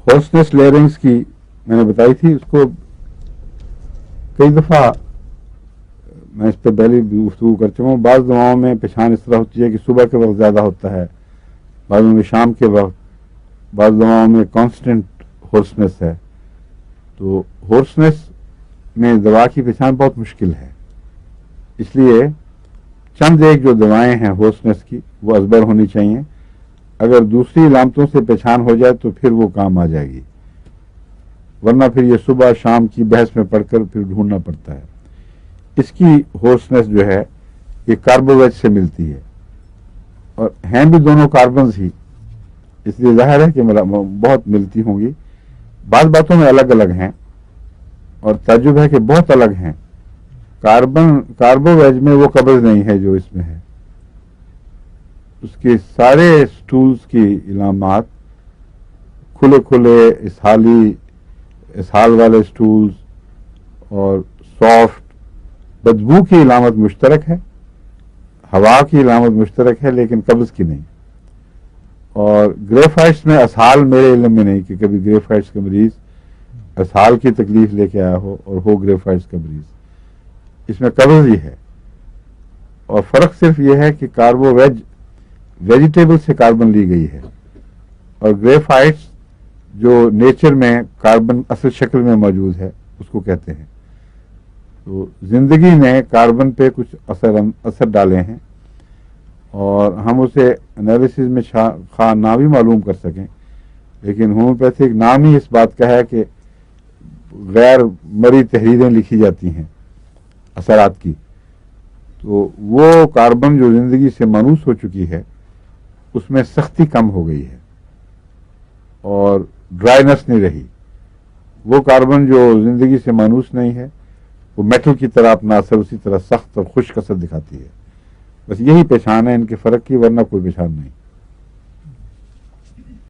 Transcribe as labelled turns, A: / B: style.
A: ہارسنس لیئرنگز کی میں نے بتائی تھی، اس کو کئی دفعہ میں اس پہ پہلے بھی گفتگو کر چکا ہوں. بعض دواؤں میں پیشان اس طرح ہوتی ہے کہ صبح کے وقت زیادہ ہوتا ہے، بعضوں میں شام کے وقت، بعض دواؤں میں کانسٹنٹ ہارسنس ہے. تو ہارسنس میں دوا کی پہچان بہت مشکل ہے، اس لیے چند ایک جو دوائیں ہیں ہارسنس کی وہ ازبر ہونی چاہیے. اگر دوسری علامتوں سے پہچان ہو جائے تو پھر وہ کام آ جائے گی، ورنہ پھر یہ صبح شام کی بحث میں پڑھ کر پھر ڈھونڈنا پڑتا ہے. اس کی ہارسنس جو ہے یہ کاربوویج سے ملتی ہے، اور ہیں بھی دونوں کاربنز ہی، اس لیے ظاہر ہے کہ بہت ملتی ہوں گی. بعض باتوں میں الگ الگ ہیں، اور تعجب ہے کہ بہت الگ ہیں. کاربوویج میں وہ قبض نہیں ہے جو اس میں ہے. اس کے سارے اسٹولز کی علامات کھلے کھلے اسہال والے اسٹولز اور سافٹ، بدبو کی علامت مشترک ہے، ہوا کی علامت مشترک ہے، لیکن قبض کی نہیں. اور گریفائٹس میں اسہال میرے علم میں نہیں کہ کبھی گریفائٹس کا مریض اسہال کی تکلیف لے کے آیا ہو اور ہو گریفائٹس کا مریض. اس میں قبض ہی ہے، اور فرق صرف یہ ہے کہ ویجیٹیبل سے کاربن لی گئی ہے، اور گریفائٹس جو نیچر میں کاربن اصل شکل میں موجود ہے اس کو کہتے ہیں. تو زندگی نے کاربن پہ کچھ اثر ڈالے ہیں، اور ہم اسے انالیسز میں خواہ نہ بھی معلوم کر سکیں، لیکن ہومیوپیتھک نام ہی اس بات کا ہے کہ غیر مرئی تحریریں لکھی جاتی ہیں اثرات کی. تو وہ کاربن جو زندگی سے مانوس ہو چکی ہے اس میں سختی کم ہو گئی ہے اور ڈرائینس نہیں رہی. وہ کاربن جو زندگی سے مانوس نہیں ہے وہ میٹل کی طرح اپنا اثر اسی طرح سخت اور خشک اثر دکھاتی ہے. بس یہی پہچان ہے ان کے فرق کی، ورنہ کوئی پہچان نہیں.